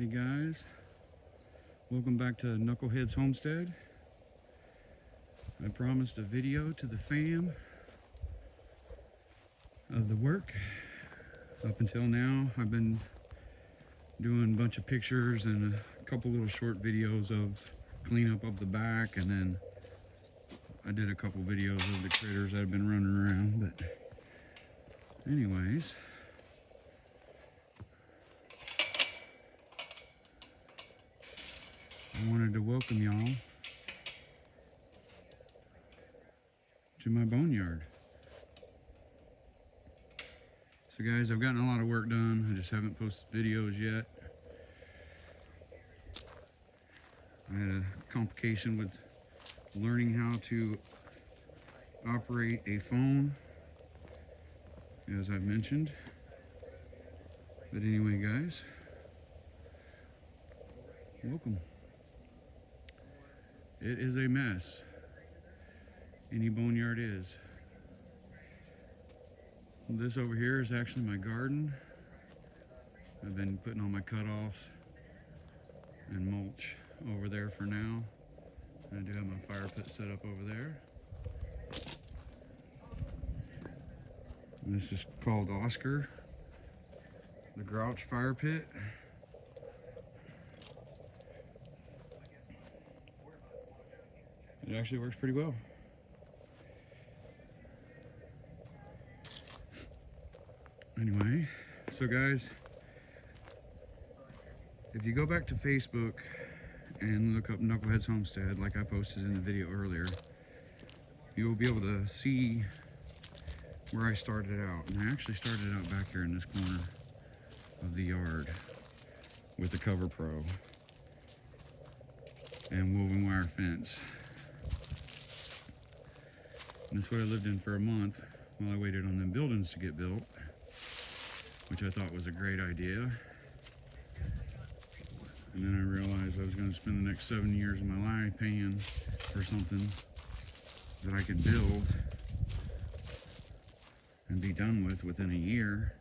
Howdy guys, welcome back to Knucklehead's Homestead. I promised a video to the fam of the work. Up until now I've been doing a bunch of pictures and a couple little short videos of cleanup of the back, and then I did a couple videos of the critters that have been running around. But anyways, I wanted to welcome y'all to my boneyard. So guys, I've gotten a lot of work done. I just haven't posted videos yet. I had a complication with learning how to operate a phone, as I've mentioned. But anyway guys, welcome. It is a mess. Any boneyard is. This over here is actually my garden. I've been putting all my cutoffs and mulch over there for now. I do have my fire pit set up over there. And this is called Oscar, the Grouch fire pit. It actually works pretty well. Anyway, so guys, if you go back to Facebook and look up Knucklehead's Homestead, like I posted in the video earlier, you will be able to see where I started out. And I actually started out back here in this corner of the yard with the Cover Pro and woven wire fence. And that's what I lived in for a month while I waited on them buildings to get built, which I thought was a great idea. And then I realized I was going to spend the next 7 years of my life paying for something that I could build and be done with within a year,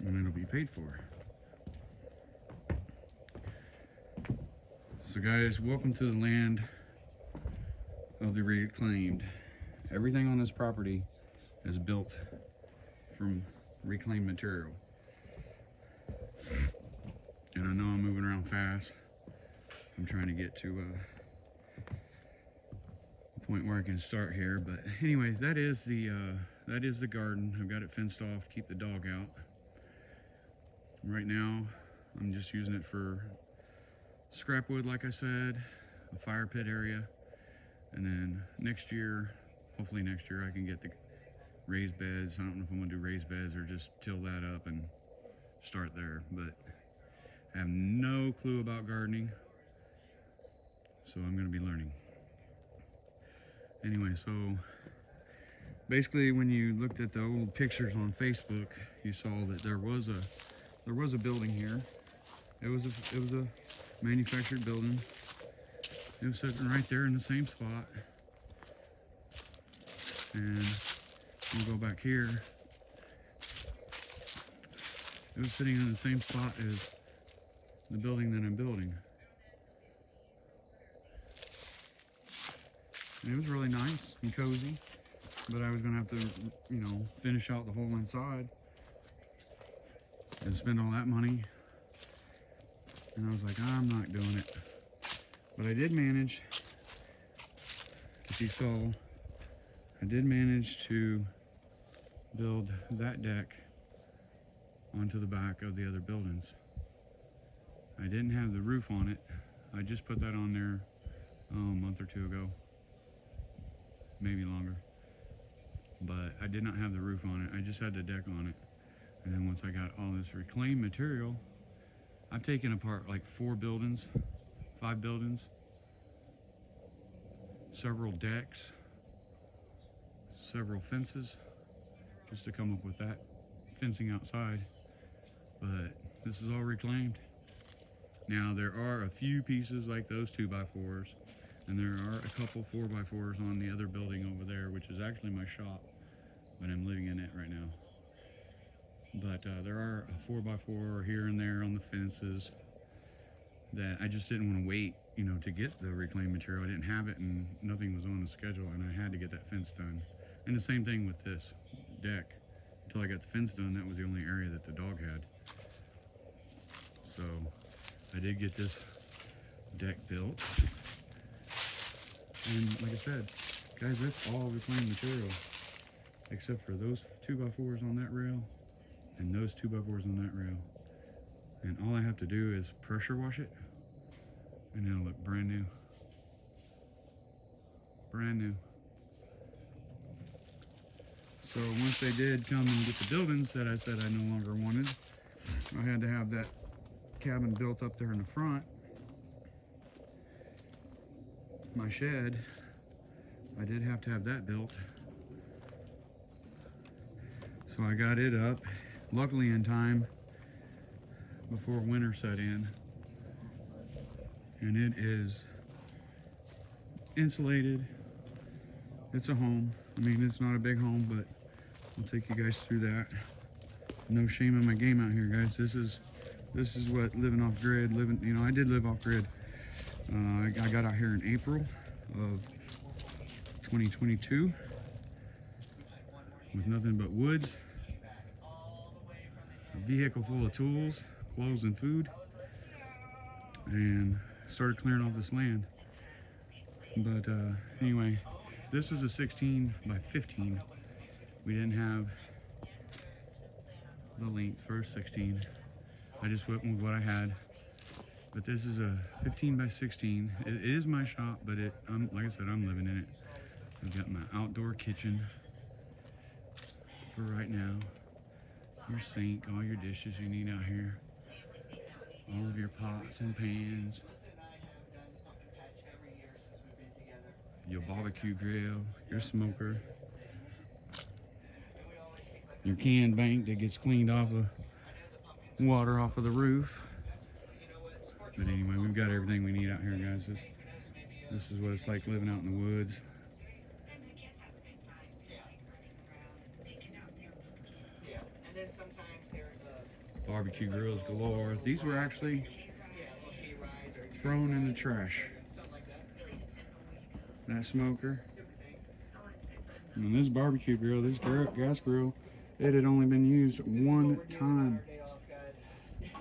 and it'll be paid for. So guys, welcome to the land of the reclaimed. Everything on this property is built from reclaimed material. And I know I'm moving around fast. I'm trying to get to a point where I can start here. But anyway, that is the garden. I've got it fenced off to keep the dog out. Right now, I'm just using it for scrap wood, like I said, a fire pit area. And then next year, hopefully next year, I can get the raised beds. I don't know if I'm gonna do raised beds or just till that up and start there, but I have no clue about gardening, so I'm gonna be learning. Anyway, so basically when you looked at the old pictures on Facebook, you saw that there was a building here. It was a manufactured building. It was sitting right there in the same spot. And we'll go back here. It was sitting in the same spot as the building that I'm building. And it was really nice and cozy, but I was gonna have to, you know, finish out the whole inside and spend all that money. And I was like, I'm not doing it. But I did manage, as you saw, I did manage to build that deck onto the back of the other buildings. I didn't have the roof on it. I just put that on there a month or two ago, maybe longer. But I did not have the roof on it. I just had the deck on it. And then once I got all this reclaimed material, I've taken apart like 5 buildings, several decks, several fences, just to come up with that fencing outside. But this is all reclaimed. Now there are a few pieces like those 2x4s, and there are a couple 4x4s on the other building over there, which is actually my shop, but I'm living in it right now. But there are a 4x4 here and there on the fences that I just didn't want to wait, you know, to get the reclaimed material. I didn't have it and nothing was on the schedule, and I had to get that fence done. And the same thing with this deck. Until I got the fence done, that was the only area that the dog had. So I did get this deck built. And like I said, guys, that's all reclaimed material, except for those 2x4s on that rail and those 2x4s on that rail. And all I have to do is pressure wash it, and it'll look brand new. Brand new. So once they did come and get the buildings that I said I no longer wanted, I had to have that cabin built up there in the front. My shed, I did have to have that built. So I got it up, luckily in time before winter set in. And it is insulated. It's a home. I mean, it's not a big home, but I'll take you guys through that. No shame in my game out here, guys. This is what living off grid, you know, I did live off grid. I got out here in April of 2022 with nothing but woods, a vehicle full of tools, clothes, and food, and started clearing off this land. But anyway, this is a 16 by 15. We didn't have the length for a 16. I just went with what I had. But this is a 15 by 16. It is my shop, but like I said, I'm living in it. I've got my outdoor kitchen for right now. Your sink, all your dishes you need out here. All of your pots and pans. Your barbecue grill, your smoker. Your can bank that gets cleaned off of water off of the roof. But anyway, we've got everything we need out here, guys. This is what it's like living out in the woods. Barbecue grills galore. These were actually thrown in the trash. That smoker. And this barbecue grill, this gas grill, it had only been used one time.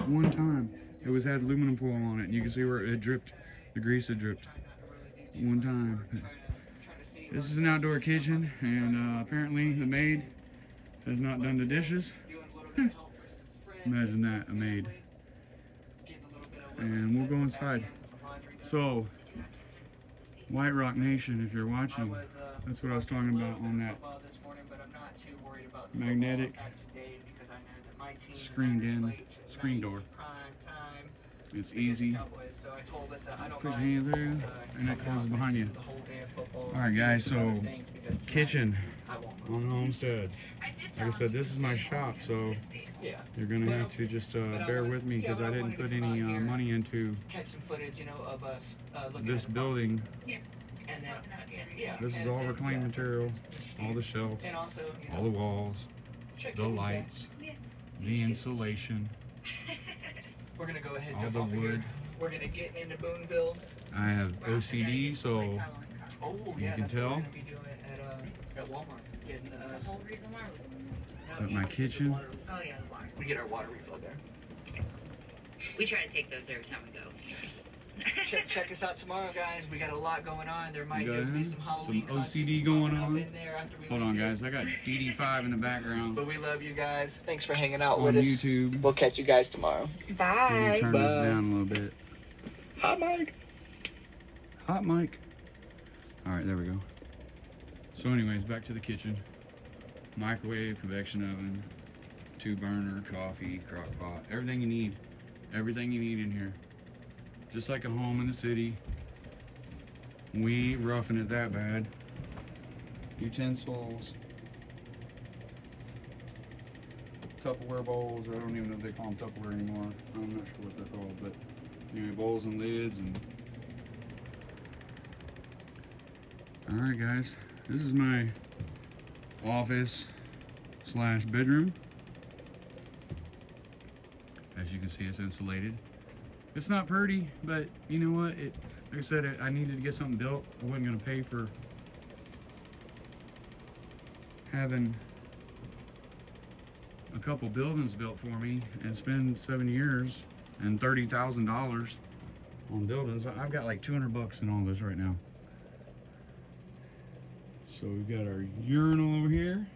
One time. It had aluminum foil on it, and you can see where it dripped. The grease had dripped. One time. This is an outdoor kitchen, and apparently the maid has not done the dishes. Imagine that, a maid. And we'll go inside. So, White Rock Nation, if you're watching, that's what I was talking about on that magnetic screen door. It's easy. Put your hand there, and it closes behind you. Alright guys, so kitchen on Homestead. Like I said, this is my shop, so you're going to have to just bear with me because I didn't put any money into this building. This is all reclaimed material, all the shelves, all the walls, the lights, the insulation. We're gonna go ahead and jump off here. We're gonna get into Boonville. I have OCD, so you can tell. We're gonna be doing at Walmart. Getting At my kitchen. Oh yeah, the water. We get our water refill there. We try to take those every time we go. Check us out tomorrow, guys. We got a lot going on. There might just be some Halloween OCD going on. in there after we Hold on, guys. I got DD5 in the background. But we love you guys. Thanks for hanging out on with us. YouTube. We'll catch you guys tomorrow. Bye. Turn this down a little bit. Hot mic. Hot mic. All right, there we go. So anyways, back to the kitchen. Microwave, convection oven, 2-burner, coffee, crock pot, everything you need. Everything you need in here. Just like a home in the city. We ain't roughing it that bad. Utensils. Tupperware bowls. I don't even know if they call them Tupperware anymore. I'm not sure what they're called, but anyway, bowls and lids. And alright guys, this is my office / bedroom. As you can see, it's insulated. It's not pretty, but you know what? Like I said, I needed to get something built. I wasn't going to pay for having a couple buildings built for me and spend 7 years and $30,000 on buildings. I've got like 200 bucks in all this right now. So we've got our urinal over here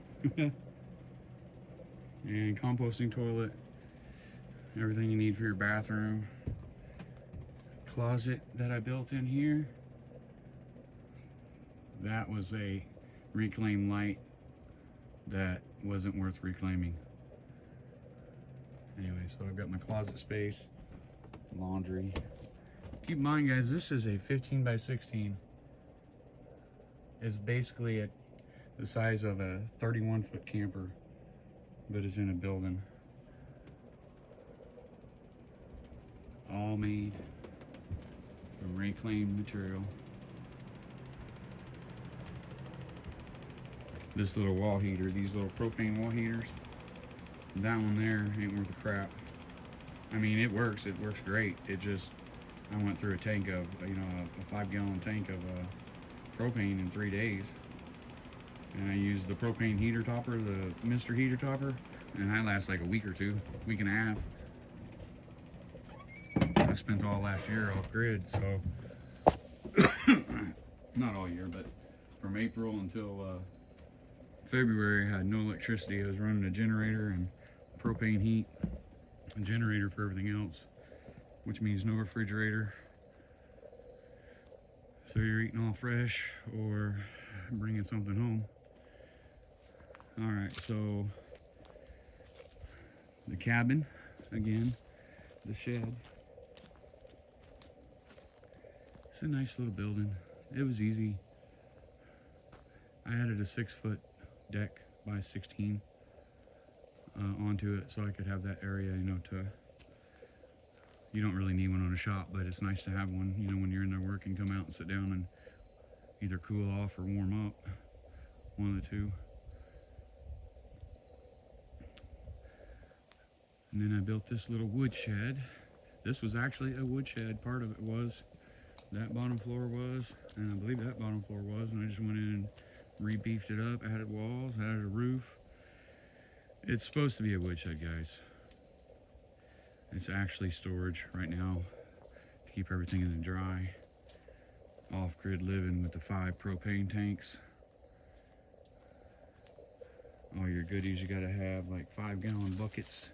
and composting toilet, everything you need for your bathroom. Closet that I built in here, that was a reclaimed light that wasn't worth reclaiming. Anyway, so I've got my closet space, laundry. Keep in mind, guys, this is a 15 by 16. It's basically the size of a 31-foot camper, but it's in a building. All made from reclaimed material. This little wall heater, these little propane wall heaters, that one there ain't worth a crap. I mean, it works great. It just, I went through a tank of, you know, a 5-gallon tank of propane in 3 days. And I used the propane heater topper, the Mr. Heater topper, and that lasts like a week or two, week and a half. I spent all last year off grid, so not all year, but from April until February, I had no electricity. I was running a generator and propane heat, a generator for everything else, which means no refrigerator. So you're eating all fresh or bringing something home. All right, so the cabin, again, the shed. It's a nice little building. It was easy. I added a 6-foot deck by 16 onto it so I could have that area, you know, you don't really need one on a shop, but it's nice to have one, you know, when you're in there working, come out and sit down and either cool off or warm up, one of the two. And then I built this little wood shed. This was actually a wood shed. Part of it was, that bottom floor was, and I believe that bottom floor was, and I just went in and re-beefed it up, added walls, added a roof. It's supposed to be a wood shed, guys. It's actually storage right now to keep everything in the dry. Off-grid living with the 5 propane tanks. All your goodies you gotta have, like 5-gallon buckets.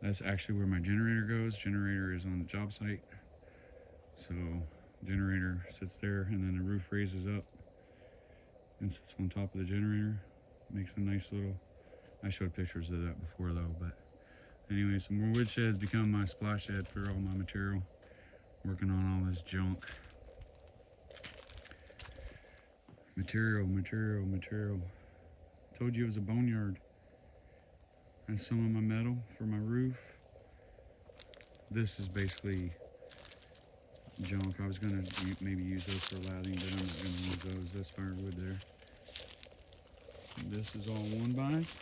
That's actually where my generator goes. Generator is on the job site. So generator sits there, and then the roof raises up and sits on top of the generator. Makes a nice little, I showed pictures of that before though, but anyway, some more wood sheds become my splash shed for all my material. Working on all this junk. Material. Told you it was a boneyard. And some of my metal for my roof. This is basically junk. I was gonna maybe use those for lathing, but I'm not gonna use those. That's firewood there. This is all 1-bys.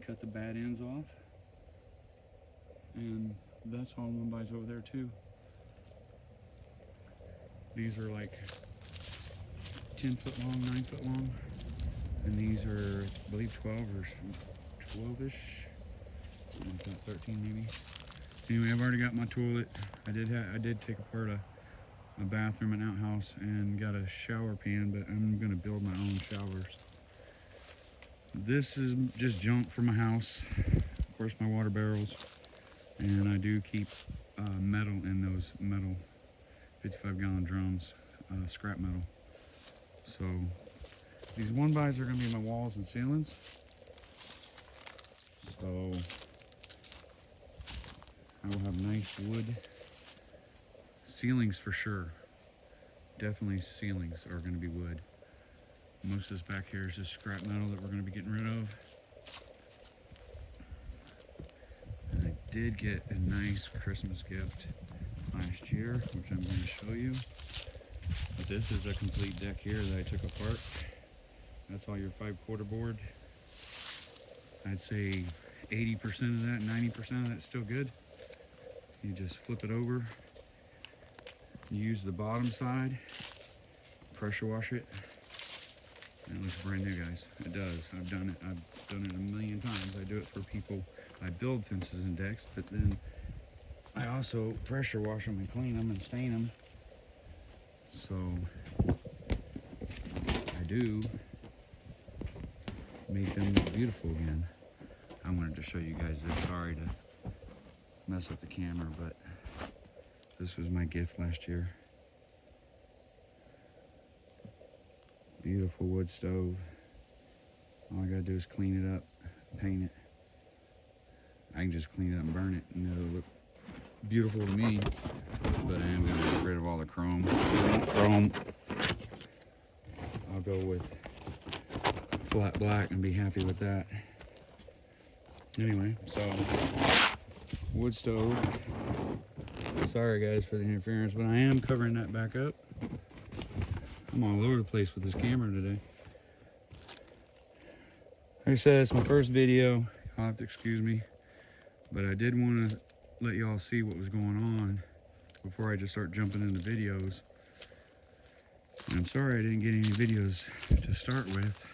Cut the bad ends off, and that's all 1-bys over there too. These are like 10 foot long, 9 foot long, and these are, I believe, 12 or 12ish, 13 maybe. Anyway, I've already got my toilet. I did take apart a bathroom and outhouse and got a shower pan, but I'm gonna build my own showers. This is just junk for my house. Of course, my water barrels, and I do keep metal in those metal 55-gallon drums, scrap metal. So these 1-bys are gonna be my walls and ceilings. So I will have nice wood ceilings for sure. Definitely ceilings are gonna be wood. Most of this back here is just scrap metal that we're going to be getting rid of. And I did get a nice Christmas gift last year, which I'm going to show you. But this is a complete deck here that I took apart. That's all your 5/4 board. I'd say 80% of that, 90% of that's still good. You just flip it over. You use the bottom side, pressure wash it, and it looks brand new, guys. It does. I've done it. I've done it a million times. I do it for people. I build fences and decks, but then I also pressure wash them and clean them and stain them. So I do make them beautiful again. I wanted to show you guys this. Sorry to mess up the camera, but this was my gift last year. Beautiful wood stove. All I gotta do is clean it up, paint it. I can just clean it up and burn it, and it'll look beautiful to me. But I am gonna get rid of all the chrome. I'll go with flat black and be happy with that. Anyway, so wood stove. Sorry guys for the interference, but I am covering that back up. I'm all over the place with this camera today. Like I said, it's my first video. I'll have to excuse me, but I did want to let y'all see what was going on before I just start jumping into videos. And I'm sorry I didn't get any videos to start with,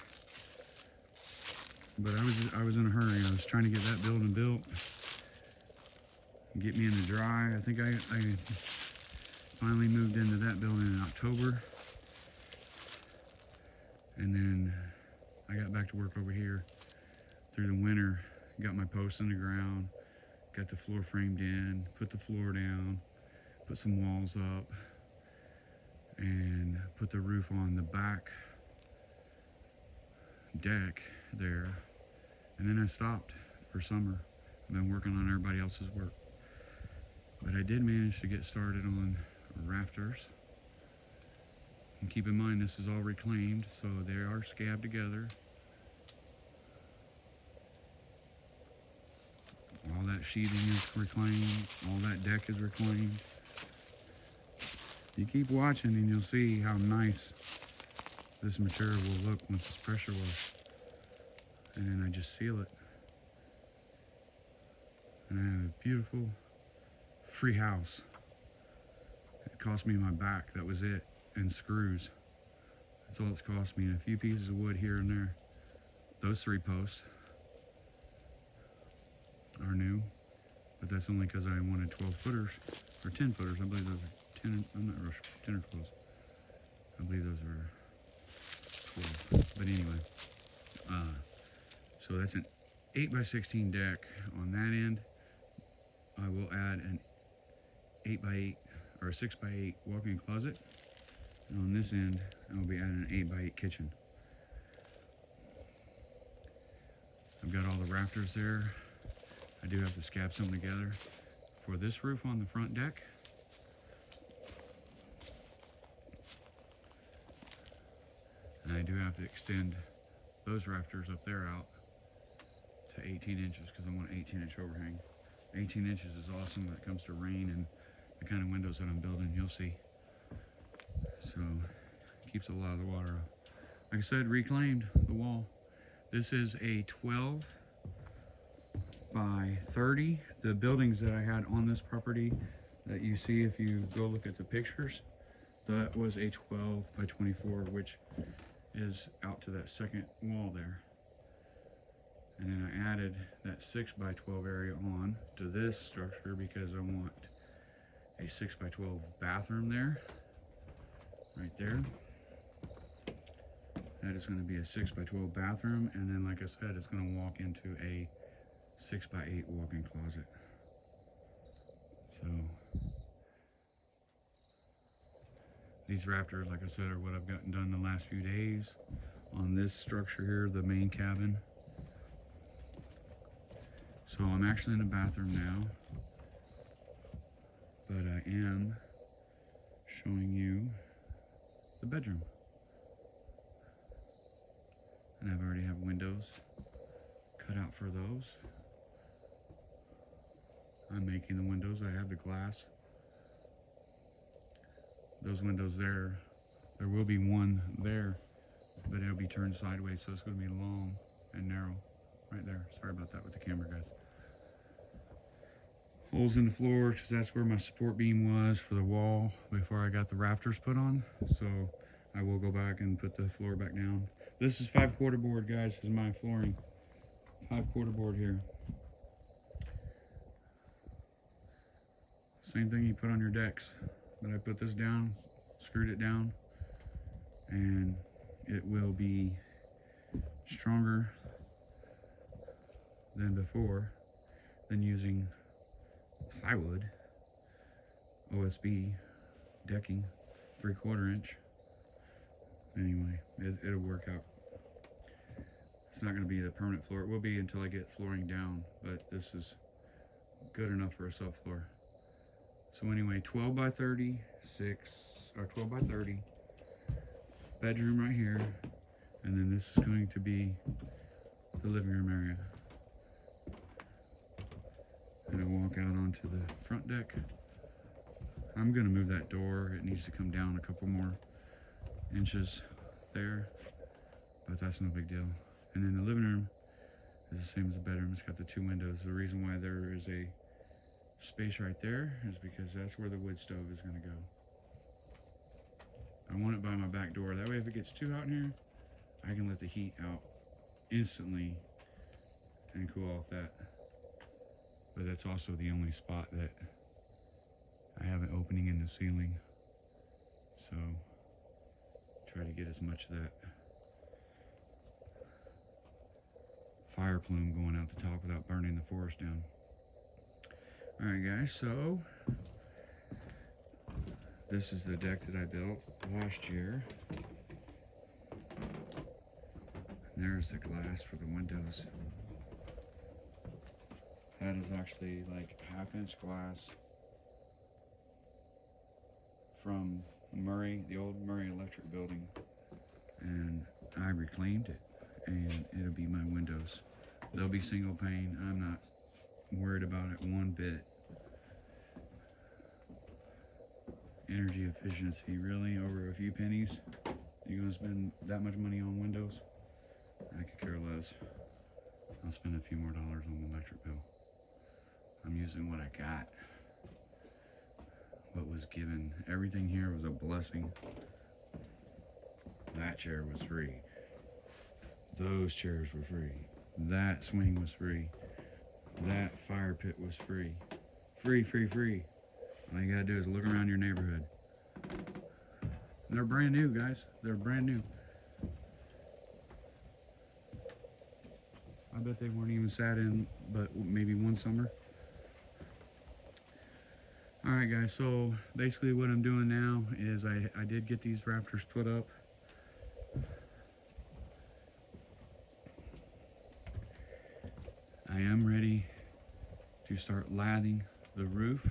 but I was in a hurry. I was trying to get that building built, get me in the dry. I think I finally moved into that building in October, and then I got back to work over here through the winter. Got my posts in the ground, got the floor framed in, put the floor down, put some walls up, and put the roof on the back deck there. And then I stopped for summer. I've been working on everybody else's work. But I did manage to get started on rafters. And keep in mind, this is all reclaimed, so they are scabbed together. All that sheathing is reclaimed, all that deck is reclaimed. You keep watching and you'll see how nice this material will look once it's pressure washed. And then I just seal it. And I have a beautiful free house. It cost me my back, that was it, and screws. That's all it's cost me, and a few pieces of wood here and there. Those 3 posts are new, but that's only because I wanted 12 footers or 10 footers. I believe those are 10. I'm not real sure, 10 or 12. I believe those are 12. But anyway, so that's an 8x16 deck. On that end, I will add an 8x8 or a 6x8 walk-in closet. And on this end, I will be adding an 8x8 kitchen. I've got all the rafters there. I do have to scab some together for this roof on the front deck. And I do have to extend those rafters up there out to 18 inches because I want an 18-inch overhang. 18 inches is awesome when it comes to rain and the kind of windows that I'm building, you'll see. So, keeps a lot of the water off. Like I said, reclaimed the wall. This is a 12 by 30. The buildings that I had on this property that you see if you go look at the pictures, that was a 12 by 24, which is out to that second wall there. And then I added that 6 by 12 area on to this structure because I want a 6 by 12 bathroom there, right there. That is going to be a 6 by 12 bathroom, and then like I said, it's going to walk into a 6 by 8 walk-in closet. So these rafters, like I said, are what I've gotten done the last few days on this structure here, the main cabin. So I'm actually in the bathroom now, but I am showing you the bedroom. And I've already have windows cut out for those. I'm making the windows. I have the glass. Those windows there will be one there, but it'll be turned sideways, so it's going to be long and narrow right there. Sorry about that with the camera, guys. Holes in the floor, because that's where my support beam was for the wall before I got the rafters put on. So I will go back and put the floor back down. This is 5/4 board, guys, is my flooring. 5/4 board here. Same thing you put on your decks. But I put this down, screwed it down, and it will be stronger than before, than using plywood, OSB decking, 3/4 inch. Anyway, it'll work out. It's not going to be the permanent floor. It will be until I get flooring down, but this is good enough for a subfloor. So anyway, 12 by 36, or 12 by 30, bedroom right here, and then this is going to be the living room area. And I walk out onto the front deck. I'm gonna move that door. It needs to come down a couple more inches there, but that's no big deal. And then the living room is the same as the bedroom. It's got the 2 windows. The reason why there is a space right there is because that's where the wood stove is gonna go. I want it by my back door. That way if it gets too hot in here, I can let the heat out instantly and cool off that. But that's also the only spot that I have an opening in the ceiling. So try to get as much of that fire plume going out the top without burning the forest down. Alright guys, so this is the deck that I built last year. And there's the glass for the windows. That is actually like 1/2 inch glass from Murray, the old Murray Electric building. And I reclaimed it, and it'll be my windows. They'll be single pane. I'm not worried about it one bit. Energy efficiency, really, over a few pennies? You're gonna spend that much money on windows? I could care less. I'll spend a few more dollars on the electric bill. I'm using what I got. What was given. Everything here was a blessing. That chair was free. Those chairs were free. That swing was free. That fire pit was free. Free, free, free. All you gotta do is look around your neighborhood. They're brand new, guys. They're brand new. I bet they weren't even sat in but maybe one summer. Alright guys, so basically what I'm doing now is I did get these rafters put up. I am ready to start lathing the roof,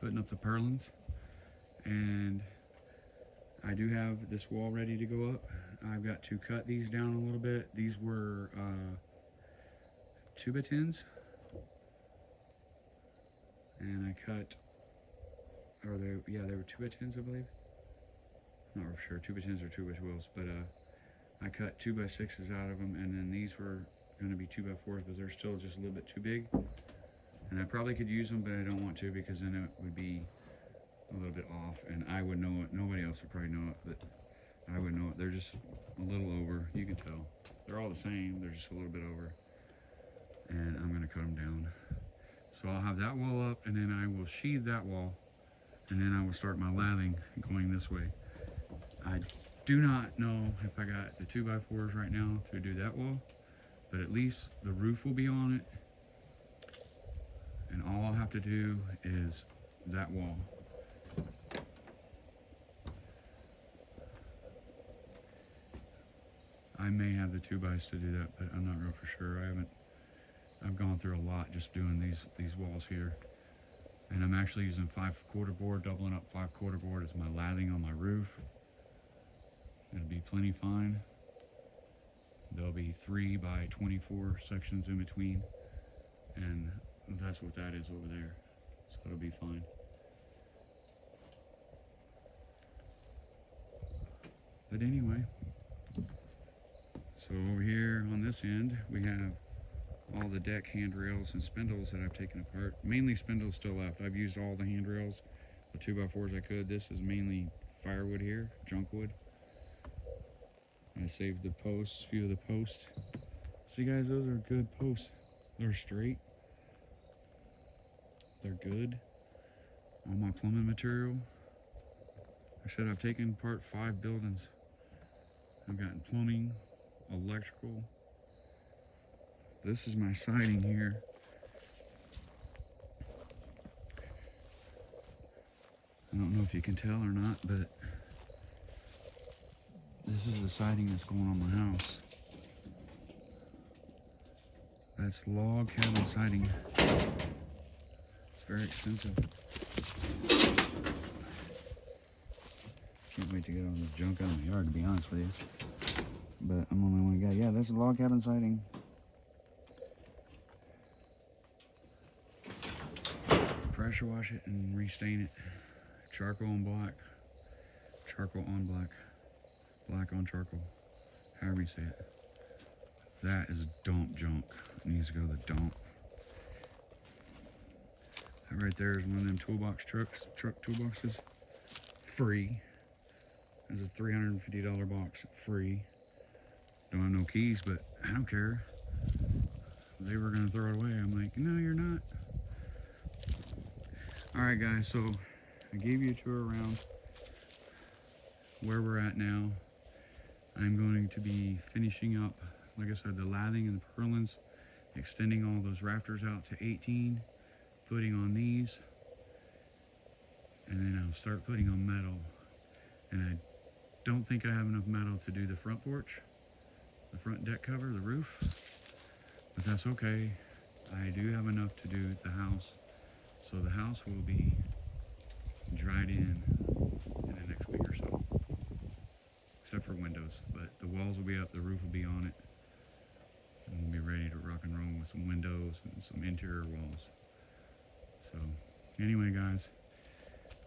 putting up the purlins, and I do have this wall ready to go up. I've got to cut these down a little bit. These were 2x10s, and I cut, or they were 2x10s, I believe. I'm not sure, 2x10s or 2x12s, but I cut 2x6s out of them, and then these were going to be 2x4s, but they're still just a little bit too big. And I probably could use them, but I don't want to, because then it would be a little bit off, and I would know it. Nobody else would probably know it, but I would know it. They're just a little over. You can tell. They're all the same. They're just a little bit over. And I'm going to cut them down. So I'll have that wall up, and then I will sheathe that wall, and then I will start my lathing going this way. I do not know if I got the 2x4s right now to do that wall, but at least the roof will be on it. And all I'll have to do is that wall. I may have the 2x to do that, but I'm not real for sure. I've gone through a lot just doing these walls here. And I'm actually using 5/4 board, doubling up 5/4 board as my lathing on my roof. It'll be plenty fine. There'll be 3x24 sections in between, and that's what that is over there. So it'll be fine. But anyway, so over here on this end, we have all the deck handrails and spindles that I've taken apart. Mainly spindles still left. I've used all the handrails, the 2x4s I could. This is mainly firewood here, junk wood. I saved the posts, a few of the posts. See guys, those are good posts. They're straight. They're good. All my plumbing material. I said I've taken apart 5 buildings. I've gotten plumbing, electrical. This is my siding here. I don't know if you can tell or not, but this is the siding that's going on my house. That's log cabin siding. It's very expensive. Can't wait to get all this junk out of my yard, to be honest with you. But I'm the only one guy. Yeah, that's a log cabin siding. Pressure wash it and restain it. Charcoal on black. Charcoal on black. Black on charcoal. However you say it. That is dump junk. It needs to go to the dump. That right there is one of them toolbox truck toolboxes. Free. It's a $350 box. Free. Don't have no keys, but I don't care. They were gonna throw it away. I'm like, no, you're not. Alright guys, so I gave you a tour around where we're at now. I'm going to be finishing up, like I said, the lathing and the purlins, extending all those rafters out to 18, putting on these, and then I'll start putting on metal. And I don't think I have enough metal to do the front porch, the front deck cover, the roof, but that's okay. I do have enough to do the house, so the house will be dried in the next week or so, except for windows, but the walls will be up, the roof will be on it, and we'll be ready to rock and roll with some windows and some interior walls. So anyway guys,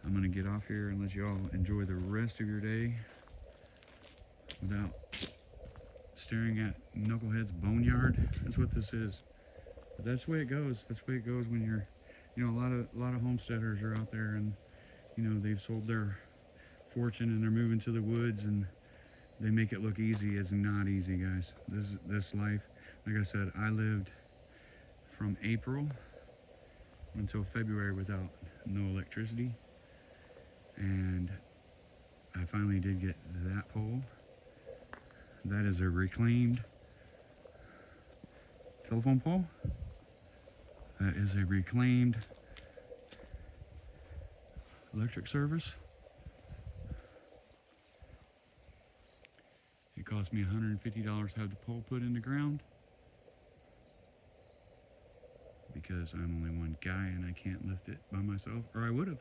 I'm gonna get off here and let you all enjoy the rest of your day without staring at Knucklehead's boneyard. That's what this is. But that's the way it goes. That's the way it goes when you're, you know, a lot of homesteaders are out there, and you know, they've sold their fortune and they're moving to the woods, and they make it look easy. It's not easy, guys. This life, like I said, I lived from April until February without no electricity, and I finally did get that pole. That is a reclaimed telephone pole. That is a reclaimed electric service. It cost me $150 to have the pole put in the ground, because I'm only one guy and I can't lift it by myself, or I would have.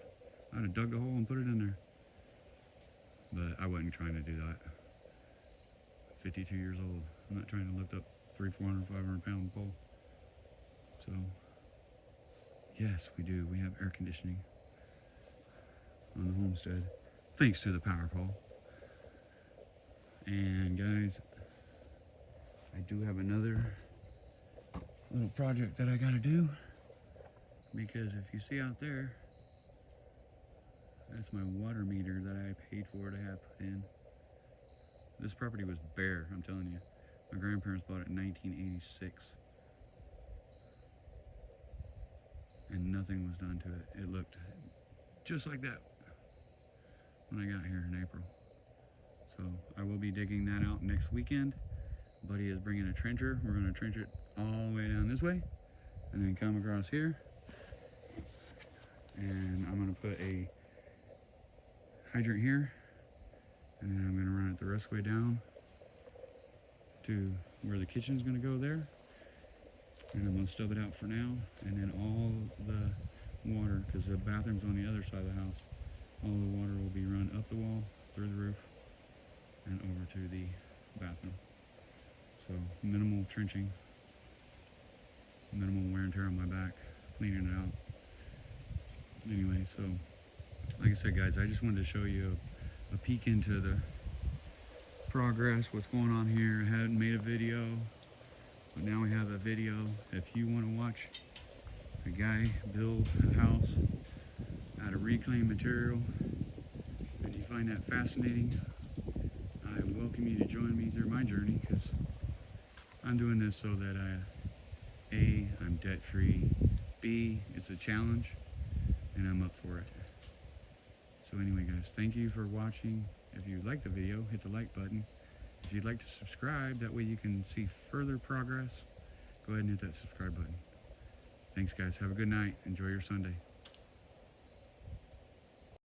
I'd have dug a hole and put it in there. But I wasn't trying to do that. 52 years old. I'm not trying to lift up 300, 400, 500 pound pole. So, yes, we do. We have air conditioning on the homestead, thanks to the power pole. And guys, I do have another little project that I gotta do, because if you see out there, that's my water meter that I paid for to have put in. This property was bare, I'm telling you. My grandparents bought it in 1986. And nothing was done to it. It looked just like that when I got here in April. So I will be digging that out next weekend. Buddy is bringing a trencher. We're going to trench it all the way down this way and then come across here. And I'm going to put a hydrant here, and then I'm going to run it the rest of the way down to where the kitchen's going to go there, and I'm going to stub it out for now. And then all the water, because the bathroom's on the other side of the house, all the water will be run up the wall, through the roof, and over to the bathroom. So minimal trenching, minimal wear and tear on my back, cleaning it out. Anyway, so like I said guys, I just wanted to show you a peek into the progress, what's going on here. I hadn't made a video But now we have a video. If you want to watch a guy build a house out of reclaimed material and you find that fascinating, I welcome you to join me through my journey, because I'm doing this so that I'm debt free, B, it's a challenge and I'm up for it. So anyway guys, thank you for watching. If you liked the video, hit the like button. If you'd like to subscribe, that way you can see further progress, go ahead and hit that subscribe button. Thanks guys, have a good night, enjoy your Sunday.